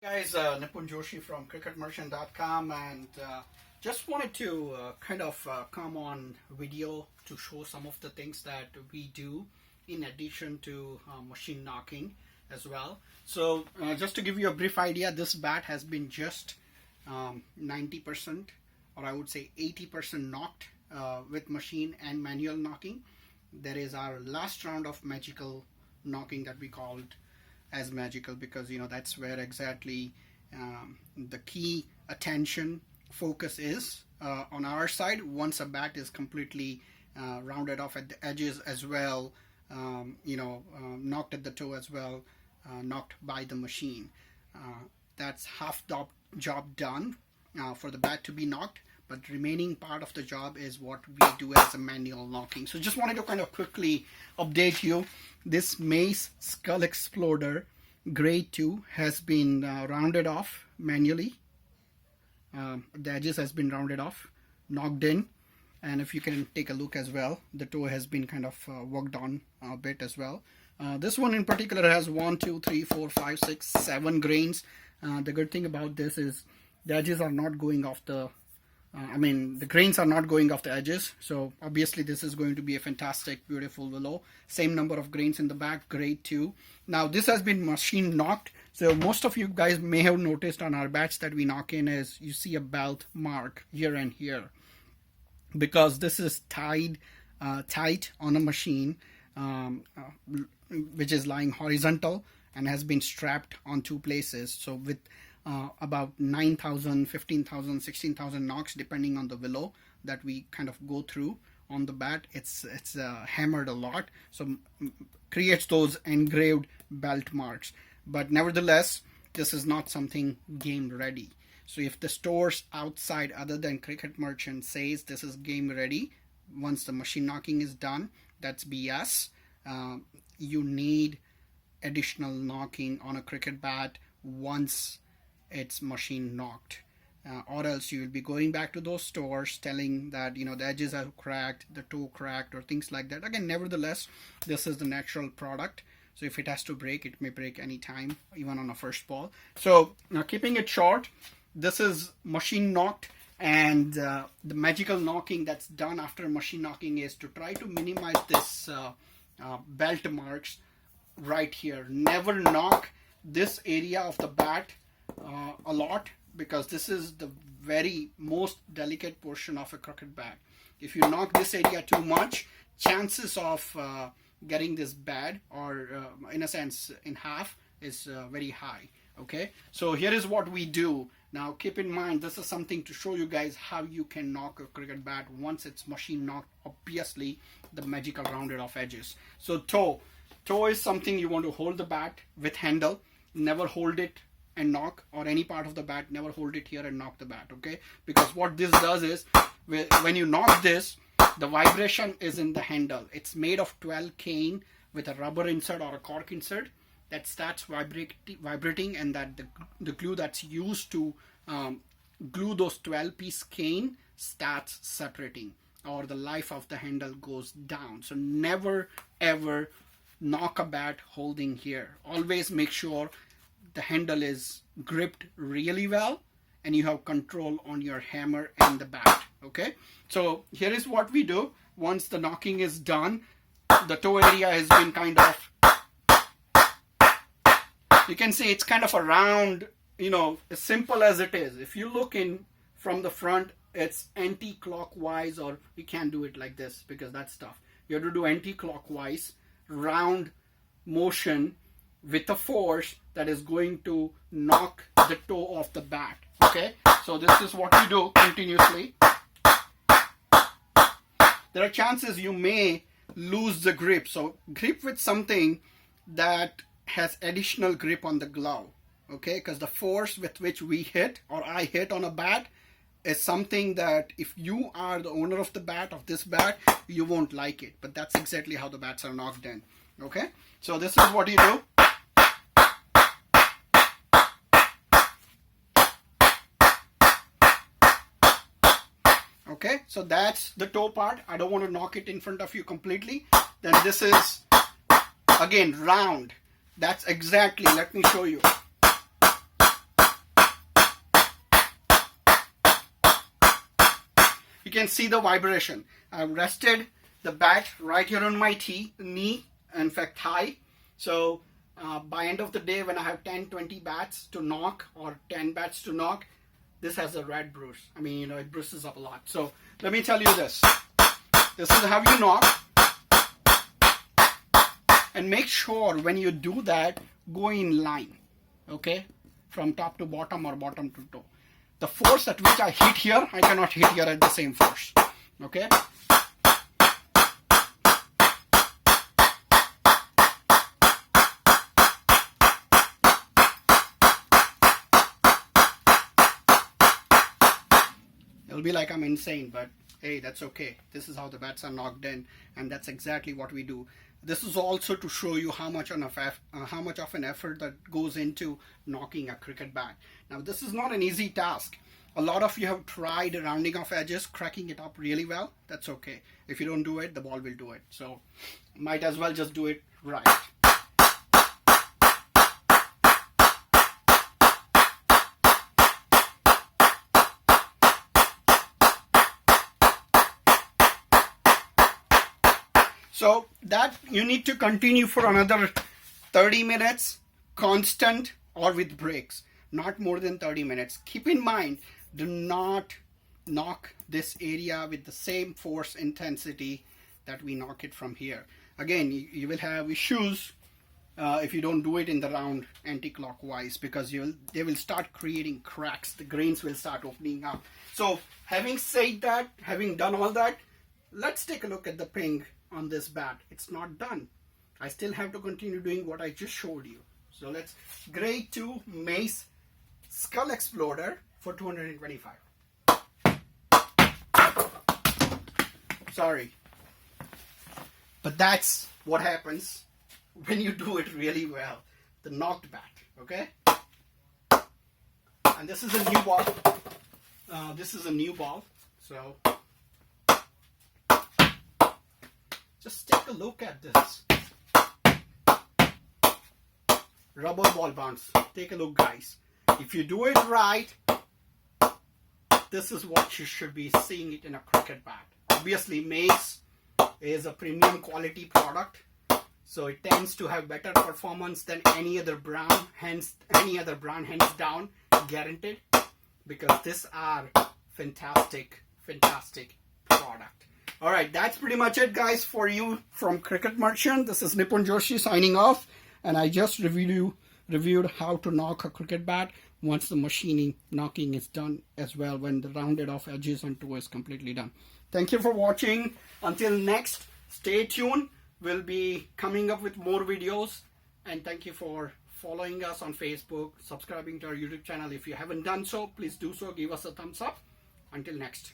Guys, Nipun Joshi from cricketmerchant.com, and just wanted to come on video to show some of the things that we do in addition to machine knocking as well. So just to give you a brief idea, this bat has been just 90%, or I would say 80% knocked with machine and manual knocking. There is our last round of magical knocking that we called as magical, because that's where exactly the key attention focus is on our side. Once a bat is completely rounded off at the edges as well, knocked at the toe as well, knocked by the machine, that's half the job done for the bat to be knocked. But remaining part of the job is what we do as a manual knocking. So just wanted to kind of quickly update you. This Mace Skull Exploder Grade 2 has been rounded off manually. The edges has been rounded off, knocked in, and if you can take a look as well, the toe has been kind of worked on a bit as well. This one in particular has 1, 2, 3, 4, 5, 6, 7 grains. The good thing about this is the edges are not going off the the grains are not going off the edges, so obviously this is going to be a fantastic, beautiful willow. Same number of grains in the back, grade 2. Now this has been machine knocked, so most of you guys may have noticed on our bats that we knock in is you see a belt mark here and here, because this is tied tight on a machine which is lying horizontal and has been strapped on two places. So with about 9,000, 15,000, 16,000 knocks depending on the willow that we kind of go through on the bat, it's hammered a lot, so creates those engraved belt marks. But nevertheless, this is not something game ready. So if the stores outside other than Cricket Merchant says this is game ready, once the machine knocking is done, that's BS. You need additional knocking on a cricket bat once it's machine knocked, or else you will be going back to those stores telling that the edges are cracked, the toe cracked, or things like that. Again, nevertheless, this is the natural product, so if it has to break, it may break anytime, even on a first ball. So now, keeping it short, this is machine knocked, and the magical knocking that's done after machine knocking is to try to minimize this belt marks right here. Never knock this area of the bat a lot, because this is the very most delicate portion of a cricket bat. If you knock this area too much, chances of getting this bad, or in a sense in half, is very high. Okay, so here is what we do. Now keep in mind, this is something to show you guys how you can knock a cricket bat once it's machine knocked. Obviously the magical rounded off edges. So toe is something you want to hold the bat with handle. Never hold it and knock, or any part of the bat, never hold it here and knock the bat, okay? Because what this does is, when you knock this, the vibration is in the handle. It's made of 12 cane with a rubber insert or a cork insert that starts vibrating, and that the glue that's used to glue those 12-piece cane starts separating, or the life of the handle goes down. So never ever knock a bat holding here. Always make sure the handle is gripped really well and you have control on your hammer and the bat. Okay, so here is what we do. Once the knocking is done, the toe area has been kind of, you can see it's kind of a round, as simple as it is. If you look in from the front, it's anti-clockwise, or you can't do it like this because that's tough. You have to do anti-clockwise round motion with a force that is going to knock the toe off the bat. Okay, so this is what you do continuously. There are chances you may lose the grip, so grip with something that has additional grip on the glove. Okay, because the force with which we hit, or I hit on a bat, is something that if you are the owner of the bat, of this bat, you won't like it. But that's exactly how the bats are knocked in. Okay, so this is what you do. Okay, so that's the toe part. I don't want to knock it in front of you completely. Then this is again round. That's exactly, let me show you. can see the vibration. I've rested the bat right here on my knee, in fact thigh. So by end of the day, when I have 10-20 bats to knock or 10 bats to knock, this has a red bruise. I mean, you know, it bruises up a lot. So let me tell you this. This is how you knock. And make sure when you do that, go in line, okay? From top to bottom or bottom to toe. The force at which I hit here, I cannot hit here at the same force, okay? It'll be like I'm insane, but hey, that's okay. This is how the bats are knocked in, and that's exactly what we do. This is also to show you how much of an effort that goes into knocking a cricket bat. Now, this is not an easy task. A lot of you have tried rounding off edges, cracking it up really well. That's okay. If you don't do it, the ball will do it. So, might as well just do it right. So that you need to continue for another 30 minutes, constant or with breaks, not more than 30 minutes. Keep in mind, do not knock this area with the same force intensity that we knock it from here. Again, you will have issues if you don't do it in the round anti-clockwise, because they will start creating cracks. The grains will start opening up. So having said that, having done all that, let's take a look at the ping on this bat. It's not done. I still have to continue doing what I just showed you. So let's grade 2 Mace Skull Exploder for 225. Sorry. But that's what happens when you do it really well. The knocked bat, okay? And this is a new ball. This is a new ball. So just take a look at this. Rubber ball bounce. Take a look, guys. If you do it right, this is what you should be seeing it in a cricket bat. Obviously, Mace is a premium quality product, so it tends to have better performance than any other brand, hands down, guaranteed, because these are fantastic product. Alright, that's pretty much it, guys, for you from Cricket Merchant. This is Nipun Joshi signing off, and I just reviewed how to knock a cricket bat once the knocking is done as well, when the rounded off edges and toe is completely done. Thank you for watching. Until next, stay tuned. We'll be coming up with more videos, and thank you for following us on Facebook, subscribing to our YouTube channel. If you haven't done so, please do so. Give us a thumbs up. Until next.